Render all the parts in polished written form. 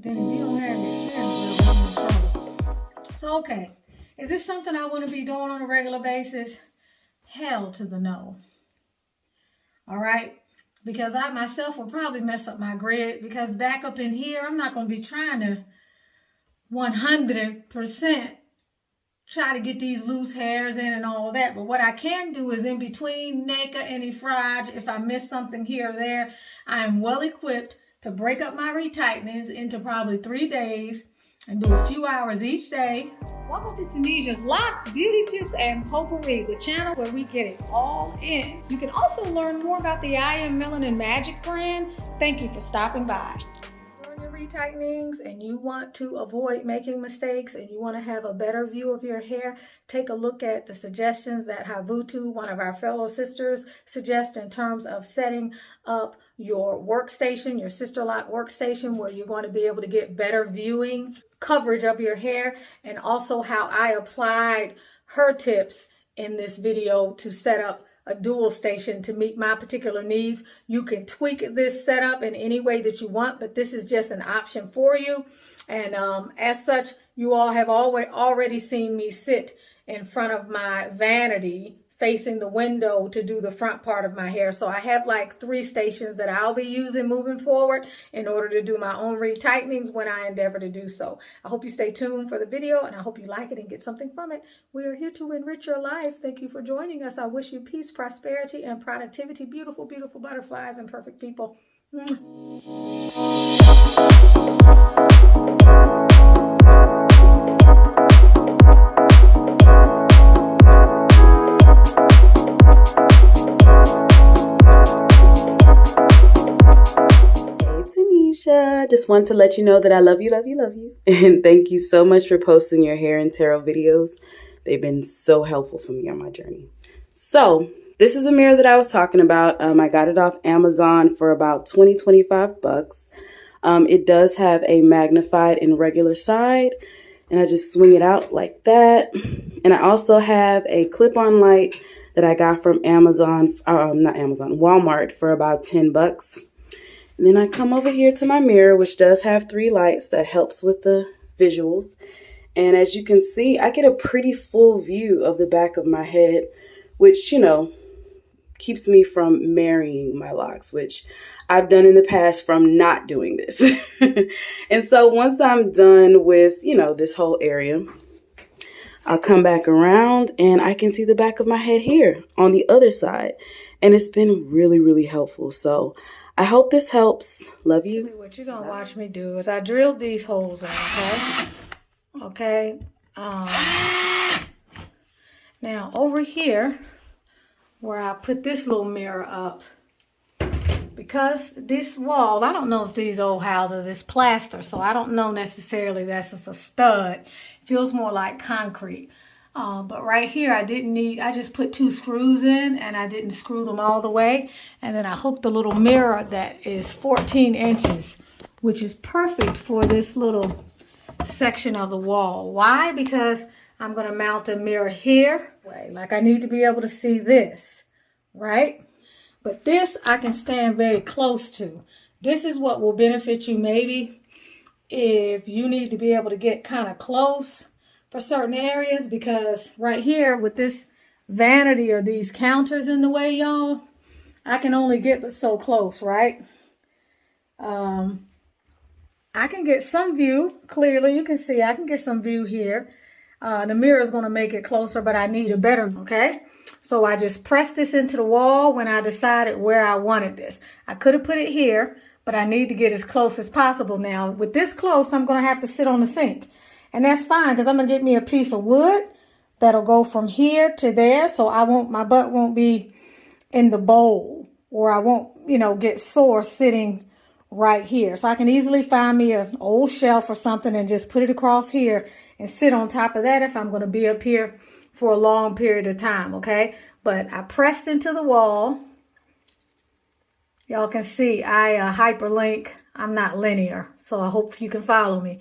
But then if you don't have the experience, you're in trouble. So, okay. Is this something I want to be doing on a regular basis? Hell to the no. All right? Because I myself will probably mess up my grid, because back up in here, I'm not going to be trying to 100% try to get these loose hairs in and all of that. But what I can do is in between Neka and Efrage, if I miss something here or there, I am well equipped to break up my retightenings into probably 3 days and do a few hours each day. Welcome to Tunisia's Locs, Beauty Tips, and Potpourri, the channel where we get it all in. You can also learn more about the I Am Melanin Magic brand. Thank you for stopping by. Your retightenings and you want to avoid making mistakes and you want to have a better view of your hair, take a look at the suggestions that Havutu, one of our fellow sisters, suggests in terms of setting up your workstation, your Sisterlock workstation, where you're going to be able to get better viewing coverage of your hair, and also how I applied her tips in this video to set up a dual station to meet my particular needs. You can tweak this setup in any way that you want, but this is just an option for you. And as such, you all have already seen me sit in front of my vanity facing the window to do the front part of my hair. So I have like 3 stations that I'll be using moving forward in order to do my own retightenings when I endeavor to do so. I hope you stay tuned for the video, and I hope you like it and get something from it. We are here to enrich your life. Thank you for joining us. I wish you peace, prosperity, and productivity. Beautiful, beautiful butterflies and perfect people. Just want to let you know that I love you, love you, love you. And thank you so much for posting your hair and tarot videos. They've been so helpful for me on my journey. So this is a mirror that I was talking about. I got it off Amazon for about 20-25 bucks. It does have a magnified and regular side, and I just swing it out like that. And I also have a clip-on light that I got from Walmart for about 10 bucks. And then I come over here to my mirror, which does have 3 lights that helps with the visuals. And as you can see, I get a pretty full view of the back of my head, which, you know, keeps me from marrying my locks, which I've done in the past from not doing this. And so once I'm done with, you know, this whole area, I'll come back around and I can see the back of my head here on the other side. And it's been really, really helpful. So I hope this helps. Love you. What you're going to watch me do is I drilled these holes in, okay? Now, over here, where I put this little mirror up, because this wall, I don't know if these old houses is plaster, so I don't know necessarily that's just a stud. It feels more like concrete. But right here, I just put 2 screws in, and I didn't screw them all the way. And then I hooked a little mirror that is 14 inches, which is perfect for this little section of the wall. Why? Because I'm going to mount a mirror here. Like I need to be able to see this, right? But this I can stand very close to. This is what will benefit you maybe if you need to be able to get kind of close for certain areas, because right here with this vanity or these counters in the way, y'all, I can only get but so close, right? I can get some view clearly. You can see I can get some view here. The mirror is going to make it closer, but I need a better, okay? So I just pressed this into the wall when I decided where I wanted this. I could have put it here, but I need to get as close as possible. Now, with this close, I'm going to have to sit on the sink. And that's fine, because I'm going to get me a piece of wood that'll go from here to there. So my butt won't be in the bowl, or I won't, you know, get sore sitting right here. So I can easily find me an old shelf or something and just put it across here and sit on top of that if I'm going to be up here for a long period of time, okay? But I pressed into the wall. Y'all can see I hyperlink. I'm not linear, so I hope you can follow me.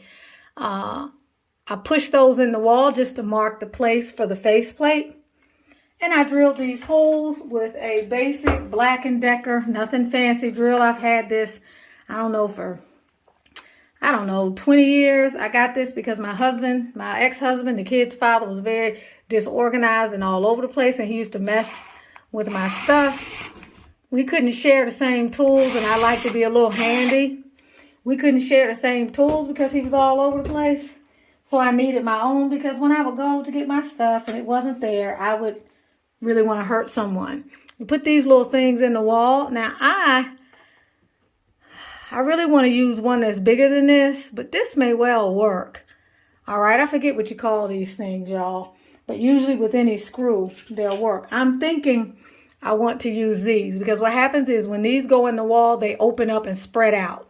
I pushed those in the wall just to mark the place for the faceplate. And I drilled these holes with a basic Black & Decker, nothing fancy drill. I've had this, I don't know, for I don't know, 20 years. I got this because my husband, my ex-husband, the kid's father, was very disorganized and all over the place, and he used to mess with my stuff. We couldn't share the same tools, and I like to be a little handy. We couldn't share the same tools because he was all over the place. So I needed my own, because when I would go to get my stuff and it wasn't there, I would really want to hurt someone. You put these little things in the wall. Now I really want to use one that's bigger than this, but this may well work. All right, I forget what you call these things, y'all. But usually with any screw, they'll work. I'm thinking I want to use these, because what happens is when these go in the wall, they open up and spread out.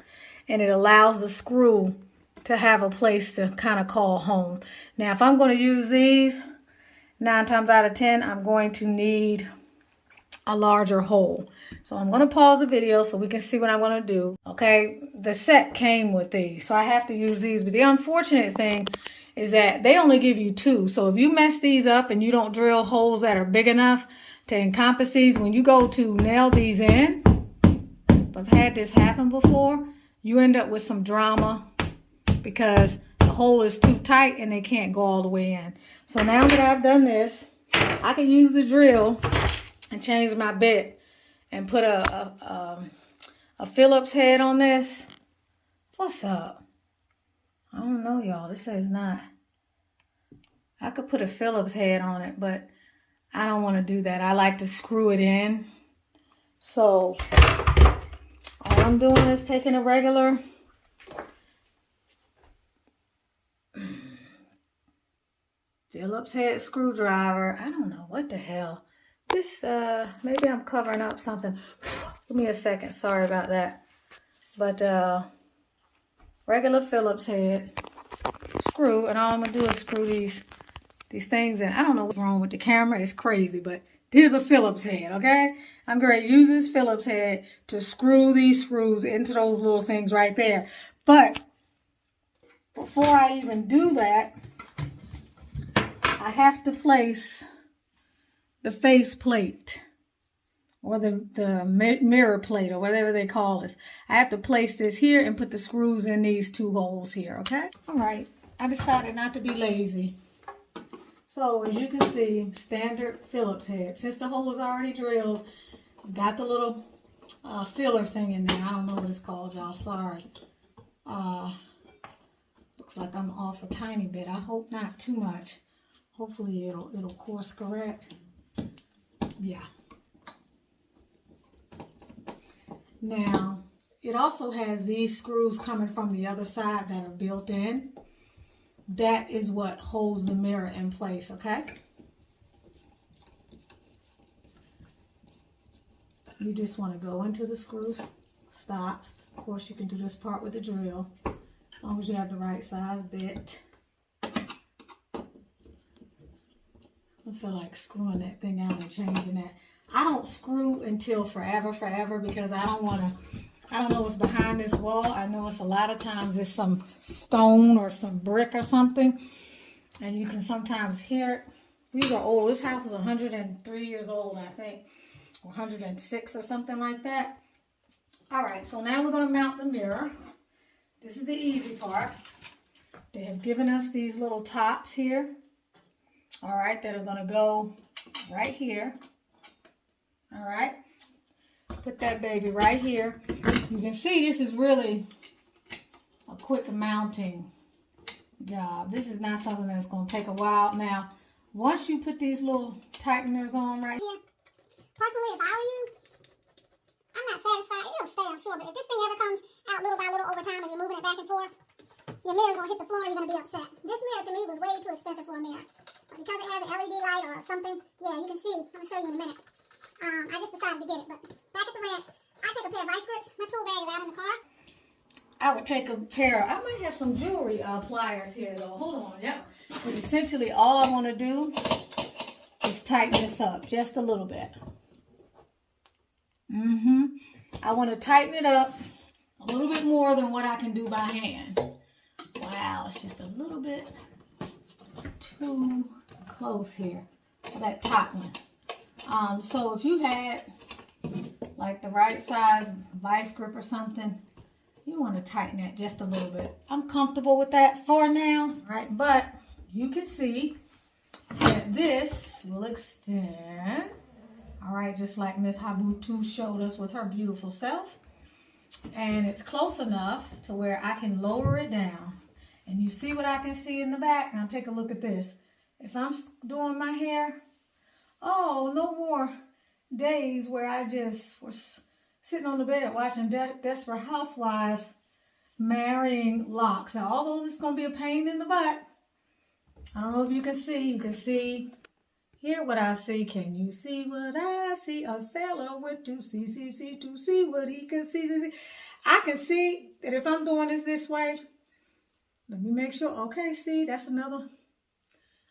And it allows the screw to have a place to kind of call home. Now, if I'm going to use these, 9 times out of 10, I'm going to need a larger hole. So I'm going to pause the video so we can see what I'm going to do. Okay, the set came with these, so I have to use these. But the unfortunate thing is that they only give you 2. So if you mess these up and you don't drill holes that are big enough to encompass these, when you go to nail these in, I've had this happen before, you end up with some drama because the hole is too tight and they can't go all the way in. So now that I've done this, I can use the drill and change my bit and put a Phillips head on this. What's up? I don't know, y'all. This says not. I could put a Phillips head on it, but I don't want to do that. I like to screw it in. So all I'm doing is taking a regular Phillips head screwdriver. I don't know what the hell. This, maybe I'm covering up something. Give me a second. Sorry about that. But regular Phillips head screw, and all I'm gonna do is screw these things in. I don't know what's wrong with the camera. It's crazy, but there's a Phillips head, okay? I'm going to use this Phillips head to screw these screws into those little things right there. But before I even do that, I have to place the face plate or the mirror plate or whatever they call this. I have to place this here and put the screws in these 2 holes here, okay? All right, I decided not to be lazy. So as you can see, standard Phillips head. Since the hole is already drilled, got the little filler thing in there. I don't know what it's called, y'all. Sorry. Looks like I'm off a tiny bit. I hope not too much. Hopefully it'll course correct. Yeah. Now, it also has these screws coming from the other side that are built in. That is what holds the mirror in place, okay? You just want to go into the screws, stops. Of course, you can do this part with the drill, as long as you have the right size bit. I feel like screwing that thing out and changing that. I don't screw until forever, because I don't know what's behind this wall. I know it's a lot of times it's some stone or some brick or something. And you can sometimes hear it. These are old. This house is 103 years old, I think. Or 106 or something like that. All right, so now we're going to mount the mirror. This is the easy part. They have given us these little tops here. All right, that are going to go right here. All right. Put that baby right here. You can see this is really a quick mounting job. This is not something that's going to take a while. Now, once you put these little tighteners on right here. Personally, if I were you, I'm not satisfied. It'll stay, I'm sure, but if this thing ever comes out little by little over time as you're moving it back and forth, your mirror's going to hit the floor and you're going to be upset. This mirror to me was way too expensive for a mirror. But because it has an LED light or something, yeah, you can see. I'm going to show you in a minute. I just decided to get it, but back at the ranch, I take a pair of vice grips. My tool bag is out in the car. I would take a pair. I might have some jewelry pliers here, though. Hold on, yep. But essentially, all I want to do is tighten this up just a little bit. I want to tighten it up a little bit more than what I can do by hand. Wow, it's just a little bit too close here for that top one. So if you had like the right size vice grip or something, You want to tighten that just a little bit. I'm comfortable with that for now, right? But you can see that this will extend, all right, just like Miss Habutu showed us with her beautiful self. And it's close enough to where I can lower it down. And you see what I can see in the back? Now take a look at this. If I'm doing my hair, oh, no more days where I just was sitting on the bed watching Desperate Housewives marrying Locs. Now all those is going to be a pain in the butt. I don't know if you can see. You can see, hear what I see. Can you see what I see? A sailor went to sea to see what he can see. I can see that if I'm doing this way, let me make sure. Okay, see, that's another.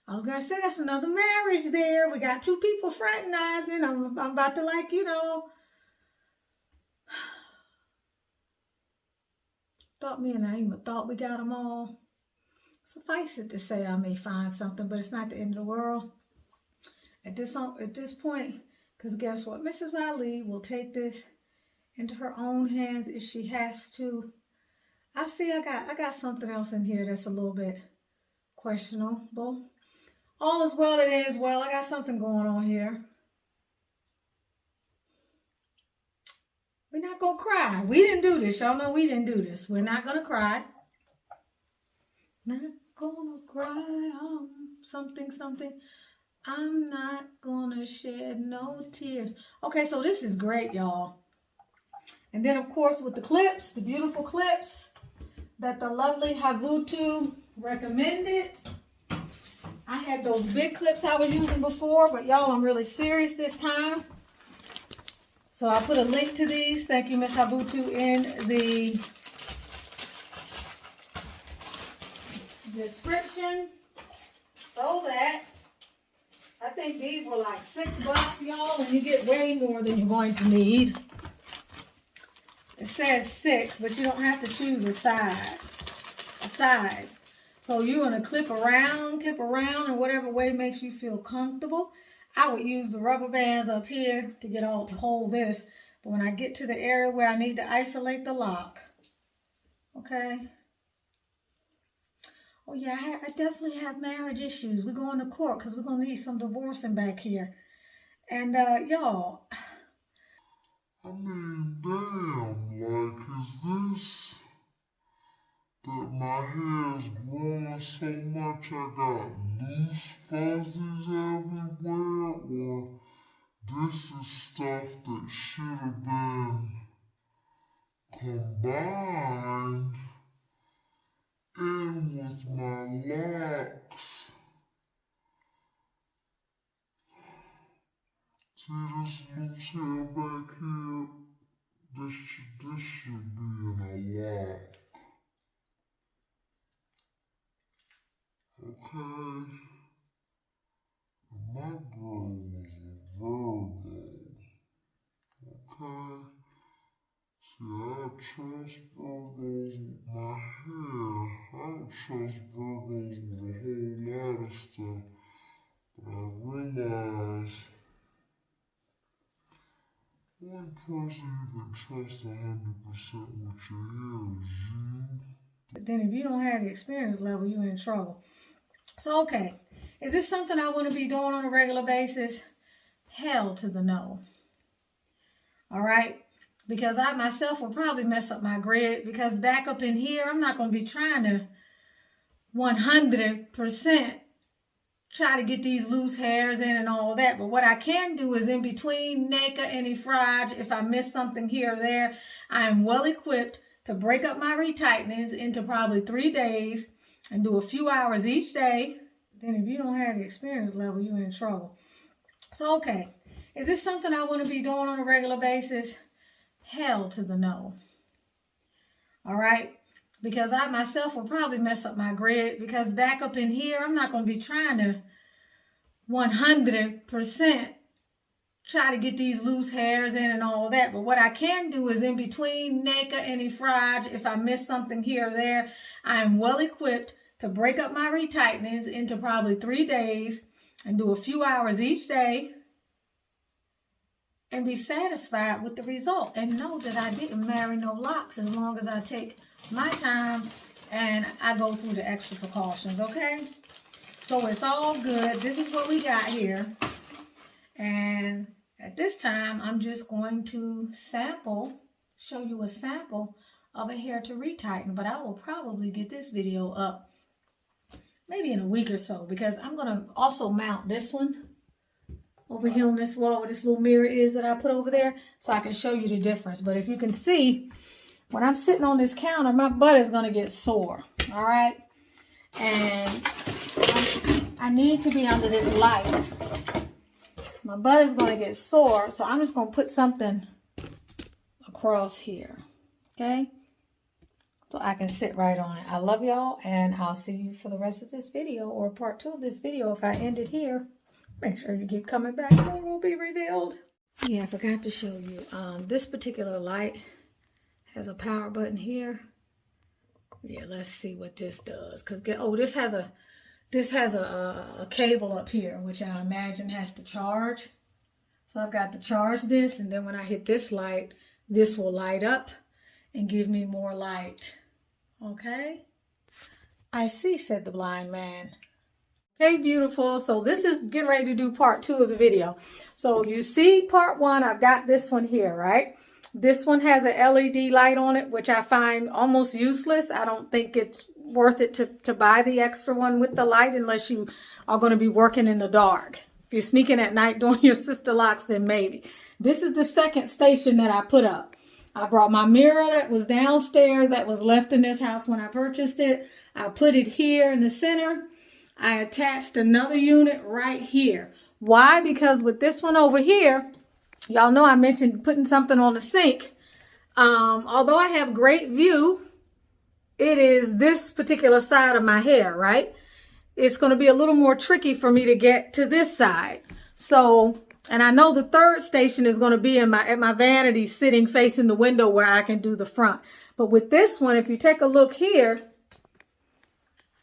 I was going to say that's another marriage there. We got two people fraternizing. I'm about to, like, you know. Thought me and Naima thought we got them all. Suffice it to say I may find something, but it's not the end of the world. At this point, because guess what? Mrs. Ali will take this into her own hands if she has to. I see I got something else in here that's a little bit questionable. All is well that ends well. I got something going on here. We're not going to cry. We didn't do this. Y'all know we didn't do this. We're not going to cry. Not going to cry. Something. I'm not going to shed no tears. Okay, so this is great, y'all. And then, of course, with the clips, the beautiful clips that the lovely Havutu recommended. I had those big clips I was using before, but y'all, I'm really serious this time. So I put a link to these, thank you, Miss Habutu, in the description so that I think these were like $6, y'all, and you get way more than you're going to need. It says 6, but you don't have to choose a size. So you're going to clip around in whatever way makes you feel comfortable. I would use the rubber bands up here to get all to hold this. But when I get to the area where I need to isolate the lock, okay. Oh yeah, I definitely have marriage issues. We're going to court because we're going to need some divorcing back here. And y'all. I mean, damn, like, is this that my hair's growing so much I got loose fuzzies everywhere, or this is stuff that should have been combined in with my locks? See this loose hair back here? This should be in a lock. Okay. And my girl was a Virgo. Okay. See, I trust Virgos with my hair. I don't trust Virgos with a whole lot of stuff. But I realize one person you can trust 100% with your hair is you. But then if you don't have the experience level, you're in trouble. So, okay. Is this something I want to be doing on a regular basis? Hell to the no. All right? Because I myself will probably mess up my grid, because back up in here, I'm not going to be trying to 100% try to get these loose hairs in and all that. But what I can do is in between Neka and Ifraj, if I miss something here or there, I am well equipped to break up my retightenings into probably 3 days and do a few hours each day. Then if you don't have the experience level, you're in trouble. So, okay. Is this something I want to be doing on a regular basis? Hell to the no. All right? Because I myself will probably mess up my grid, because back up in here, I'm not going to be trying to 100% try to get these loose hairs in and all that. But what I can do is in between Neka and Ifraj, if I miss something here or there, I am well equipped to break up my retightenings into probably 3 days and do a few hours each day. and be satisfied with the result and know that I didn't marry no locks as long as I take my time and I go through the extra precautions, okay? So it's all good. This is what we got here. And at this time, I'm just going to show you a sample of a hair to retighten, but I will probably get this video up maybe in a week or so because I'm going to also mount this one over here on this wall where this little mirror is that I put over there so I can show you the difference. But if you can see, when I'm sitting on this counter, my butt is going to get sore, all right? And I need to be under this light. My butt is going to get sore, so I'm just going to put something across here, okay? So I can sit right on it. I love y'all, and I'll see you for the rest of this video or part 2 of this video. If I end it here, make sure you keep coming back. More will be revealed. Yeah, I forgot to show you. This particular light has a power button here. Yeah, let's see what this does. Cause this has a cable up here, which I imagine has to charge. So I've got to charge this, and then when I hit this light, this will light up and give me more light. Okay? I see, said the blind man. Okay, beautiful. So this is getting ready to do part 2 of the video. So you see part 1, I've got this one here, right? This one has an LED light on it, which I find almost useless. I don't think it's worth it to buy the extra one with the light unless you are going to be working in the dark. If you're sneaking at night doing your Sisterlocks, then maybe. This is the second station that I put up. I brought my mirror that was downstairs that was left in this house when I purchased it. I put it here in the center. I attached another unit right here. Why? Because with this one over here, y'all know I mentioned putting something on the sink. Although I have great view, it is this particular side of my hair, right? It's going to be a little more tricky for me to get to this side. So, and I know the third station is going to be at my vanity sitting facing the window where I can do the front. But with this one, if you take a look here,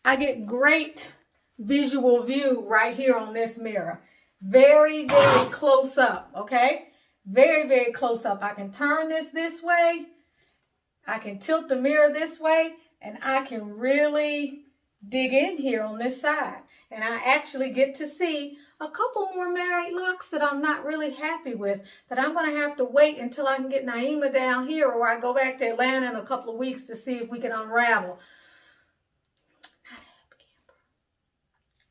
I get great visual view right here on this mirror. Very, very close up, okay? Very, very close up. I can turn this way. I can tilt the mirror this way, and I can really dig in here on this side. And I actually get to see a couple more married locks that I'm not really happy with, that I'm going to have to wait until I can get Naima down here, or I go back to Atlanta in a couple of weeks to see if we can unravel. Not happy camper.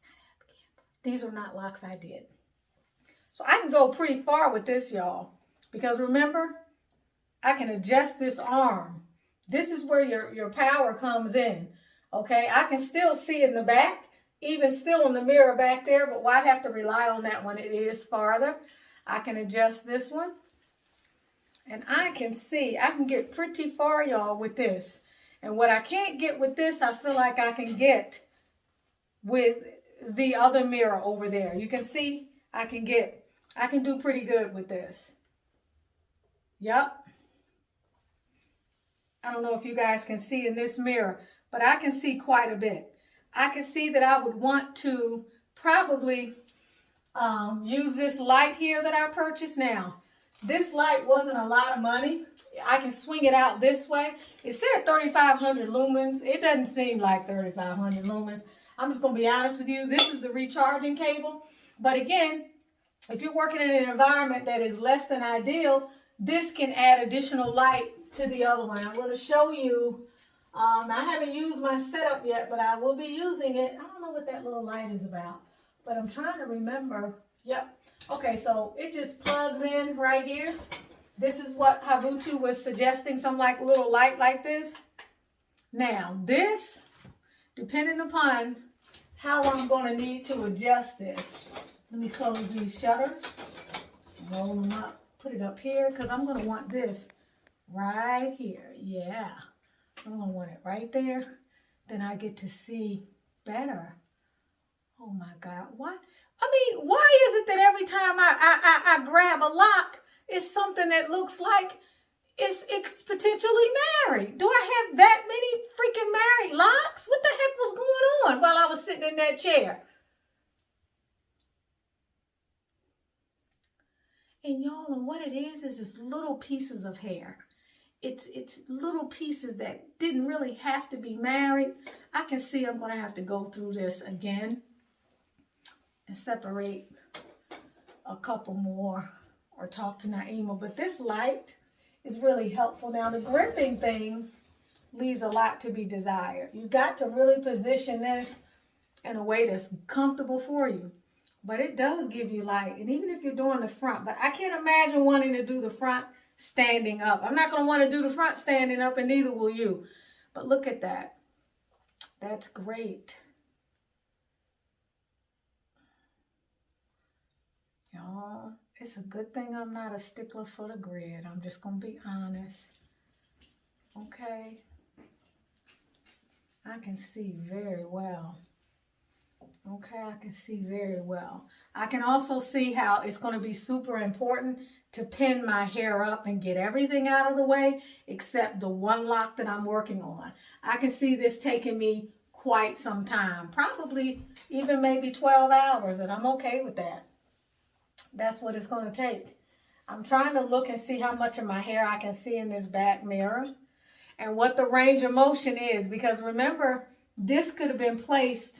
Not happy camper. These are not locks I did. So I can go pretty far with this, y'all, because remember, I can adjust this arm. This is where your power comes in, okay? I can still see in the back, even still in the mirror back there, but why have to rely on that one? It is farther. I can adjust this one, and I can see, I can get pretty far, y'all, with this. And what I can't get with this, I feel like I can get with the other mirror over there. You can see, I can do pretty good with this. Yep. I don't know if you guys can see in this mirror, but I can see quite a bit. I can see that I would want to probably use this light here that I purchased. Now, this light wasn't a lot of money. I can swing it out this way. It said 3,500 lumens. It doesn't seem like 3,500 lumens. I'm just going to be honest with you. This is the recharging cable. But again, if you're working in an environment that is less than ideal, this can add additional light to the other one. I'm going to show you. I haven't used my setup yet, but I will be using it. I don't know what that little light is about, but I'm trying to remember. Yep. Okay, so it just plugs in right here. This is what Habutu was suggesting, some like little light like this. Now, this, depending upon how I'm going to need to adjust this. Let me close these shutters, roll them up, put it up here, because I'm going to want this right here. Yeah. I'm going to want it right there. Then I get to see better. Oh my God. Why? I mean, why is it that every time I grab a lock, it's something that looks like it's potentially married? Do I have that many freaking married locks? What the heck was going on while I was sitting in that chair? And y'all, and what it is it's little pieces of hair. It's little pieces that didn't really have to be married. I can see I'm going to have to go through this again and separate a couple more or talk to Naima. But this light is really helpful. Now, the gripping thing leaves a lot to be desired. You've got to really position this in a way that's comfortable for you. But it does give you light. And even if you're doing the front, but I can't imagine wanting to do the front standing up. I'm not going to want to do the front standing up, and neither will you. But look at that. That's great. Y'all, it's a good thing I'm not a stickler for the grid. I'm just going to be honest. Okay. I can see very well. Okay, I can see very well. I can also see how it's going to be super important to pin my hair up and get everything out of the way except the one lock that I'm working on. I can see this taking me quite some time, probably even maybe 12 hours, and I'm okay with that. That's what it's going to take. I'm trying to look and see how much of my hair I can see in this back mirror and what the range of motion is, because remember, this could have been placed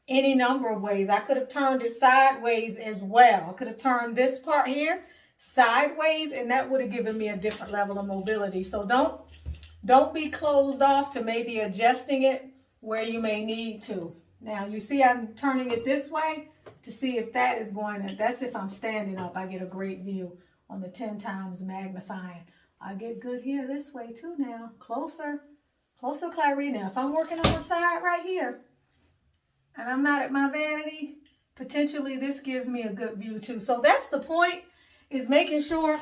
any number of ways. I could have turned it sideways as well. I could have turned this part here sideways, and that would have given me a different level of mobility. So don't be closed off to maybe adjusting it where you may need to. Now, you see I'm turning it this way to see if that is going to, that's if I'm standing up. I get a great view on the 10 times magnifying. I get good here this way too now. Closer, Clary. Now, if I'm working on the side right here and I'm not at my vanity, potentially this gives me a good view too. So that's the point, is making sure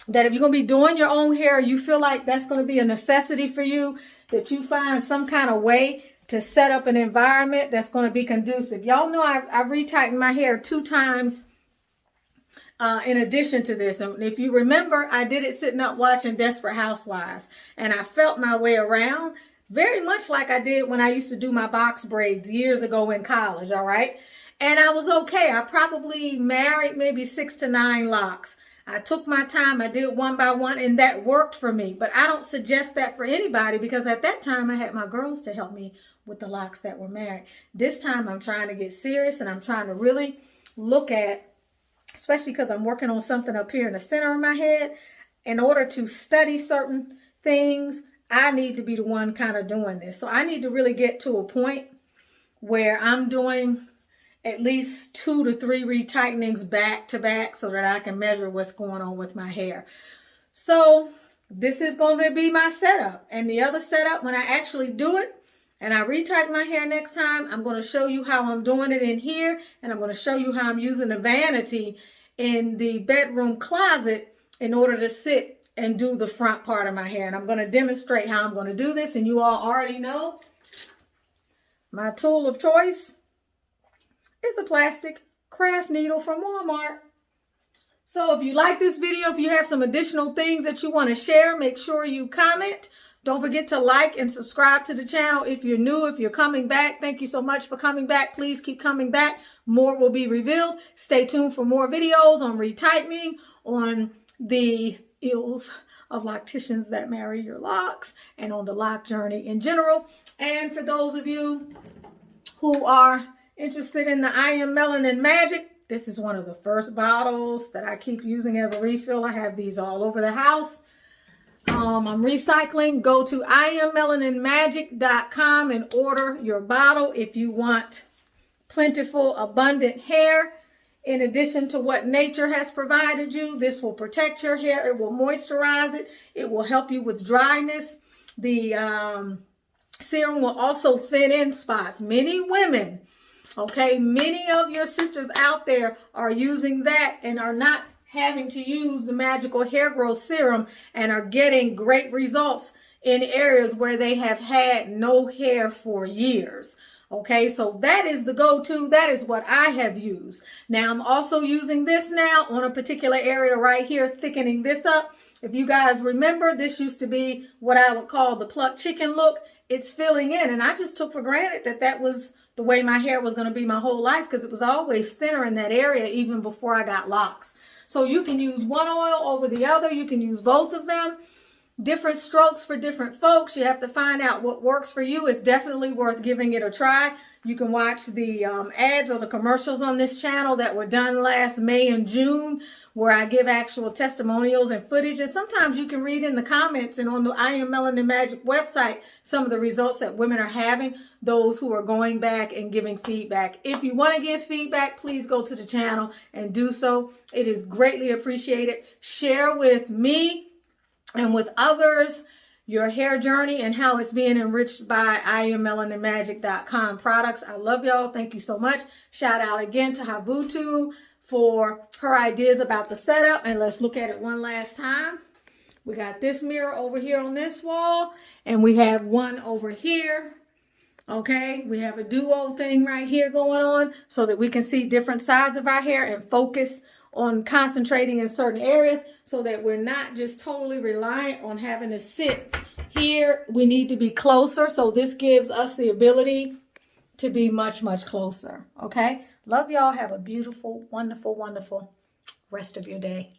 that if you're going to be doing your own hair, you feel like that's going to be a necessity for you, that you find some kind of way to set up an environment that's going to be conducive. Y'all know I've retightened my hair 2 times in addition to this. And if you remember, I did it sitting up watching Desperate Housewives, and I felt my way around very much like I did when I used to do my box braids years ago in college, all right? And I was okay. I probably married maybe 6 to 9 locks. I took my time. I did one by one, and that worked for me. But I don't suggest that for anybody, because at that time I had my girls to help me with the locks that were married. This time I'm trying to get serious, and I'm trying to really look at, especially because I'm working on something up here in the center of my head. In order to study certain things, I need to be the one kind of doing this. So I need to really get to a point where I'm doing at least 2 to 3 retightenings back to back so that I can measure what's going on with my hair. So this is going to be my setup. And the other setup, when I actually do it and I retighten my hair next time, I'm going to show you how I'm doing it in here. And I'm going to show you how I'm using the vanity in the bedroom closet in order to sit and do the front part of my hair. And I'm going to demonstrate how I'm going to do this. And you all already know my tool of choice is a plastic craft needle from Walmart. So if you like this video, if you have some additional things that you want to share, make sure you comment. Don't forget to like and subscribe to the channel. If you're new, if you're coming back, thank you so much for coming back. Please keep coming back. More will be revealed. Stay tuned for more videos on retightening, on the ills of locticians that marry your locks, and on the lock journey in general. And for those of you who are interested in the I Am Melanin Magic, this is one of the first bottles that I keep using as a refill. I have these all over the house. I'm recycling. Go to IamMelaninMagic.com and order your bottle if you want plentiful, abundant hair. In addition to what nature has provided you, this will protect your hair. It will moisturize it. It will help you with dryness. The serum will also thin in spots. Many women, okay, many of your sisters out there are using that and are not having to use the magical hair growth serum and are getting great results in areas where they have had no hair for years. Okay, so that is the go-to. That is what I have used. Now, I'm also using this now on a particular area right here, thickening this up. If you guys remember, this used to be what I would call the plucked chicken look. it's filling in. And I just took for granted that that was the way my hair was going to be my whole life, because it was always thinner in that area even before I got locks. So you can use one oil over the other. You can use both of them. Different strokes for different folks. You have to find out what works for you. It's definitely worth giving it a try. You can watch the ads or the commercials on this channel that were done last May and June, where I give actual testimonials and footage. And sometimes you can read in the comments and on the I Am Melanin Magic website some of the results that women are having, those who are going back and giving feedback. If you want to give feedback, please go to the channel and do so. It is greatly appreciated. Share with me and with others your hair journey and how it's being enriched by IamMelaninMagic.com products. I love y'all. Thank you so much. Shout out again to Habutu for her ideas about the setup. And let's look at it one last time. We got this mirror over here on this wall, and we have one over here. Okay, we have a duo thing right here going on so that we can see different sides of our hair and focus on concentrating in certain areas, so that we're not just totally reliant on having to sit here. We need to be closer. So this gives us the ability to be much, much closer. Okay. Love y'all. Have a beautiful, wonderful, wonderful rest of your day.